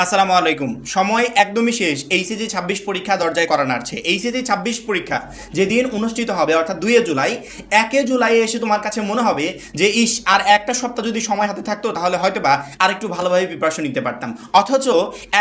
আসসালামু আলাইকুম। সময় একদমই শেষ। এইচএসসি 26 পরীক্ষা দরজায় করা নাড়ছে। এইচএসসি 26 পরীক্ষা যেদিন অনুষ্ঠিত হবে অর্থাৎ 2 জুলাই, 1 জুলাই এসে তোমার কাছে মনে হবে যে ইস আর একটা সপ্তাহ যদি সময় হাতে থাকতো তাহলে হয়তো বা আর একটু ভালোভাবে প্রিপারেশন নিতে পারতাম। অথচ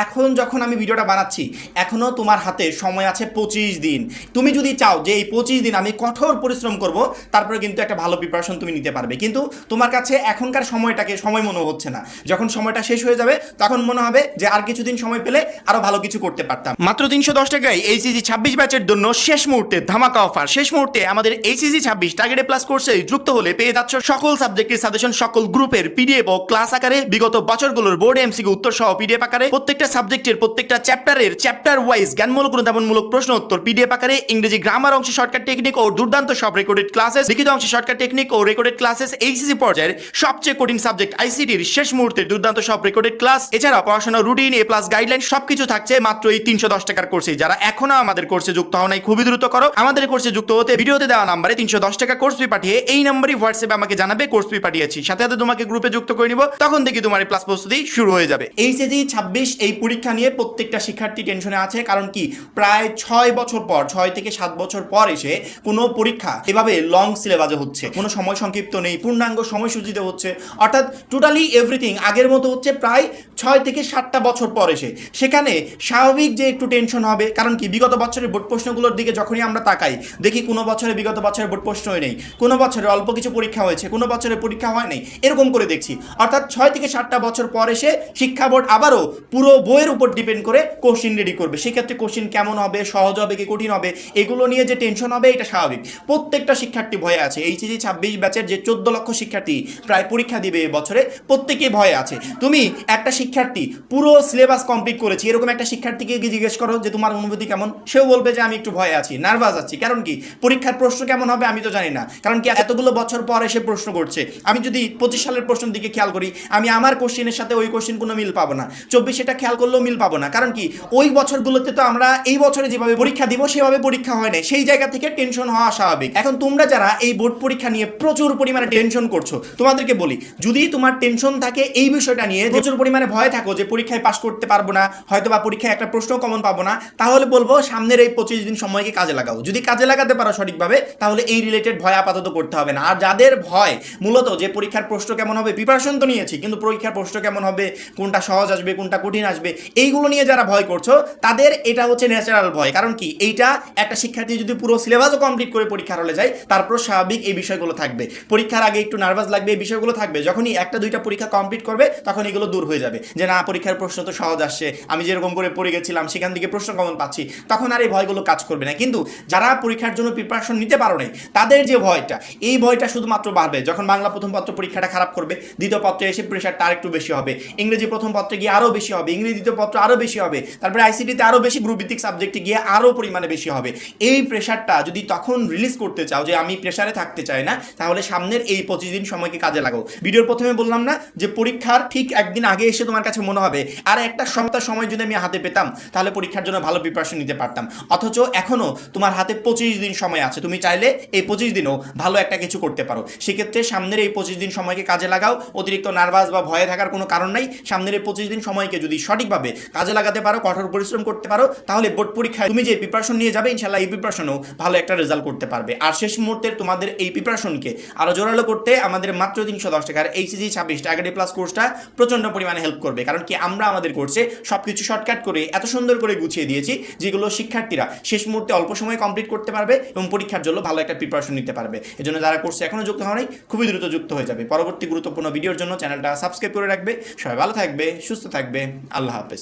এখন যখন আমি ভিডিওটা বানাচ্ছি এখনও তোমার হাতে সময় আছে 25 দিন। তুমি যদি চাও যে এই 25 দিন আমি কঠোর পরিশ্রম করব, তারপরে কিন্তু একটা ভালো প্রিপারেশন তুমি নিতে পারবে। কিন্তু তোমার কাছে এখনকার সময়টাকে সময় মনে হচ্ছে না। যখন সময়টা শেষ হয়ে যাবে তখন মনে হবে যে আর কিছুদিন সময় পেলে আরো ভালো কিছু করতে পারতাম। মাত্র 310 টাকায় এইচএসসি 26 ব্যাচের জন্য শেষ মুহূর্তে ধামাকা অফার। শেষ মুহূর্তে আমাদের এইচএসসি 26 টার্গেট প্লাস কোর্সে যুক্ত হলে পেয়ে যাচ্ছ সকল সাবজেক্টের সাজেশন, সকল গ্রুপের পিডিএফ ও ক্লাস আকারে, বিগত বছরগুলোর বোর্ড এমসিকিউ উত্তর সহ পিডিএফ আকারে, প্রত্যেকটা সাবজেক্টের প্রত্যেকটা চ্যাপ্টারের চ্যাপ্টার ওয়াইজ জ্ঞানমূলক অনুধাবনমূলক প্রশ্ন উত্তর পিডিএফ আকারে, ইংরেজি গ্রামার অংশে শর্টকাট টেকনিক ও দুর্দান্ত সব রেকর্ডেড ক্লাসেস, লিখিত অংশে শর্টকাট টেকনিক ও রেকর্ডেড ক্লাসেস, এইচএসসি পর্যায়ের সবচেয়ে কঠিন সাবজেক্ট আইসিটির শেষ মুহূর্তের দুর্দান্ত সব রেকর্ডেড ক্লাস, এছাড়া পড়াশোনা রুটিন, এ প্লাস গাইডলাইন সবকিছু থাকছে মাত্র এই 310 টাকার কোর্সে। যারা এখনো আমাদের কোর্সে যুক্ত হও নাই খুবই দ্রুত করো। আমাদের কোর্সে যুক্ত হতে ভিডিওতে দেওয়া নাম্বারে 310 টাকা কোর্স ফি পাঠিয়ে এই নাম্বারই হোয়াটসঅ্যাপে আমাকে জানাবে কোর্স ফি পাঠিয়েছি, সাথে সাথে তোমাকে গ্রুপে যুক্ত করে নিব। তখন থেকে তোমার ক্লাস প্রস্তুতি শুরু হয়ে যাবে। এইচএসসি 26 এই পরীক্ষা নিয়ে প্রত্যেকটা শিক্ষার্থী টেনশনে আছে। কারণ কি, প্রায় 6 বছর পর, 6 থেকে 7 বছর পর এসে কোনো পরীক্ষা এভাবে লং সিলেবাসে হচ্ছে, কোনো সময় সংক্ষিপ্ত নেই, পূর্ণাঙ্গ সময়সূচিতে হচ্ছে, অর্থাৎ টোটালি এভরিথিং আগের মতো হচ্ছে প্রায় 6 থেকে 7টা বছর পর এসে। সেখানে স্বাভাবিক যে একটু টেনশন হবে। কারণ কি, বিগত বছরের বোর্ড প্রশ্নগুলোর দিকে যখনই আমরা তাকাই দেখি কোনো বছরে বিগত বছরের বোর্ড প্রশ্নই নেই, কোনো বছরে অল্প কিছু পরীক্ষা হয়েছে, কোনো বছরে পরীক্ষা হয় নাই, এরকম করে দেখছি। অর্থাৎ 6 থেকে 7টা বছর পর এসে শিক্ষা বোর্ড আবারও পুরো বইয়ের উপর ডিপেন্ড করে কোশ্চিন রেডি করবে। সেক্ষেত্রে কোশ্চিন কেমন হবে, সহজ হবে কি কঠিন হবে, এগুলো নিয়ে যে টেনশন হবে এটা স্বাভাবিক। প্রত্যেকটা শিক্ষার্থী ভয়ে আছে। এইচএসসি 26 ব্যাচের যে 14 লক্ষ শিক্ষার্থী প্রায় পরীক্ষা দিবে এবছরে, প্রত্যেকেই ভয়ে আছে। তুমি একটা শিক্ষার্থী পুরো সিলেবাস কমপ্লিট করেছি এরকম একটা শিক্ষার্থীকে জিজ্ঞেস করো যে তোমার অনুভূতি কেমন, সেও বলবে যে আমি একটু ভয়ে আছি, নার্ভাস আছি। কারণ কি, পরীক্ষার প্রশ্ন কেমন হবে আমি তো জানি না। কারণ কি, এতগুলো বছর পর এসে প্রশ্ন করছে। আমি যদি 25 সালের প্রশ্নের দিকে খেয়াল করি, আমি আমার কোশ্চেনের সাথে ওই কোশ্চেন কোনো মিল পাবো না। 24 এটা খেয়াল করলেও মিল পাবো না। কারণ কি, ওই বছরগুলোতে তো আমরা এই বছরে যেভাবে পরীক্ষা দিব সেভাবে পরীক্ষা হয় না। সেই জায়গা থেকে টেনশন হওয়া স্বাভাবিক। এখন তোমরা যারা এই বোর্ড পরীক্ষা নিয়ে প্রচুর পরিমাণে টেনশন করছো, তোমাদেরকে বলি, যদি তোমার টেনশন থাকে এই বিষয়টা নিয়ে, প্রচুর পরিমাণে ভয় থাকো যে পরীক্ষায় পাশ করতে পারবো না, হয়তো বা পরীক্ষায় একটা প্রশ্ন কমন পাবো না, তাহলে বলবো সামনের এই 25 দিন সময়কে কাজে লাগাও। যদি কাজে লাগাতে পারো সঠিকভাবে, তাহলে এই রিলেটেড ভয় আপাতত করতে হবে না। আর যাদের ভয় মূলত যে পরীক্ষার প্রশ্ন কেমন হবে, প্রিপারেশন তো নিয়েছি কিন্তু পরীক্ষার প্রশ্ন কেমন হবে, কোনটা সহজ আসবে কোনটা কঠিন আসবে, এইগুলো নিয়ে যারা ভয় করছো তাদের এটা হচ্ছে ন্যাচারাল ভয়। কারণ কি, এইটা একটা শিক্ষার্থী যদি পুরো সিলেবাসও কমপ্লিট করে পরীক্ষার হলে যায়, তারপর স্বাভাবিক এই বিষয়গুলো থাকবে। পরীক্ষার আগে একটু নার্ভাস লাগবে, এই বিষয়গুলো থাকবে। যখনই একটা দুইটা পরীক্ষা কমপ্লিট করবে তখন এগুলো দূর হয়ে যাবে। যে না, পরীক্ষার প্রশ্ন তো সহজ আসছে, আমি যেরকম করে পড়ে গেছিলাম সেখান থেকে প্রশ্ন কমন পাচ্ছি, তখন আর এই ভয়গুলো কাজ করবে না। কিন্তু যারা পরীক্ষার জন্য প্রিপারেশন নিতে পারো নাই, তাদের যে ভয়টা, এই ভয়টা শুধুমাত্র বাড়বে যখন বাংলা প্রথম পত্র পরীক্ষাটা খারাপ করবে, দ্বিতীয় পত্রে এসে প্রেশারটা আরেকটু বেশি হবে, ইংরেজি প্রথম পত্রে গিয়ে আরও বেশি হবে, ইংরেজি দ্বিতীয় পত্র আরও বেশি হবে, তারপরে আইসিটিতে আরও বেশি, গ্রুপ ভিত্তিক সাবজেক্টে গিয়ে আরও পরিমাণে বেশি হবে। এই প্রেশারটা যদি তখন রিলিজ করতে চাও যে আমি প্রেশারে থাকতে চাই না, তাহলে সামনের এই 25 দিন সময়কে কাজে লাগাও। ভিডিওর প্রথমে বললাম না যে পরীক্ষার ঠিক একদিন আগে এসে তোমার কাছে মনে হবে আর একটা সপ্তাহ সময় যদি আমি হাতে পেতাম তাহলে পরীক্ষার জন্য ভালো প্রিপারেশন নিতে পারতাম। অথচ এখনও তোমার হাতে 25 দিন সময় আছে। তুমি চাইলে এই 25 দিনও ভালো একটা কিছু করতে পারো। সেক্ষেত্রে সামনের এই 25 দিন সময়কে কাজে লাগাও। অতিরিক্ত নার্ভাস বা ভয়ে থাকার কোনো কারণ নাই। সামনের এই 25 দিন সময়কে যদি সঠিকভাবে কাজে লাগাতে পারো, কঠোর পরিশ্রম করতে পারো, তাহলে বোর্ড পরীক্ষায় তুমি যে প্রিপারেশন নিয়ে যাবে ইনশাল্লাহ এই প্রিপারেশনও ভালো একটা রেজাল্ট করতে পারবে। আর শেষ মুহূর্তের তোমাদের এই প্রিপারেশনকে আরও জোরালো করতে আমাদের মাত্র 310 টাকার এইচএসসি 26 টার্গেট প্লাস কোর্সটা প্রচণ্ড পরিমাণে হেল্প করবে। কারণ কি, আমরা আমাদের কোর্সে সব কিছু শর্টকাট করে এত সুন্দর করে গুছিয়ে দিয়েছি যেগুলো শিক্ষার্থীরা শেষ মুহূর্তে অল্প সময় কমপ্লিট করতে পারবে এবং পরীক্ষার জন্য ভালো একটা প্রিপারেশন নিতে পারবে। এজন্য যারা কোর্সে এখনও যুক্ত হওয়া নাই খুবই দ্রুত যুক্ত হয়ে যাবে। পরবর্তী গুরুত্বপূর্ণ ভিডিওর জন্য চ্যানেলটা সাবস্ক্রাইব করে রাখবে। সবাই ভালো থাকবে, সুস্থ থাকবে। আল্লাহ হাফেজ।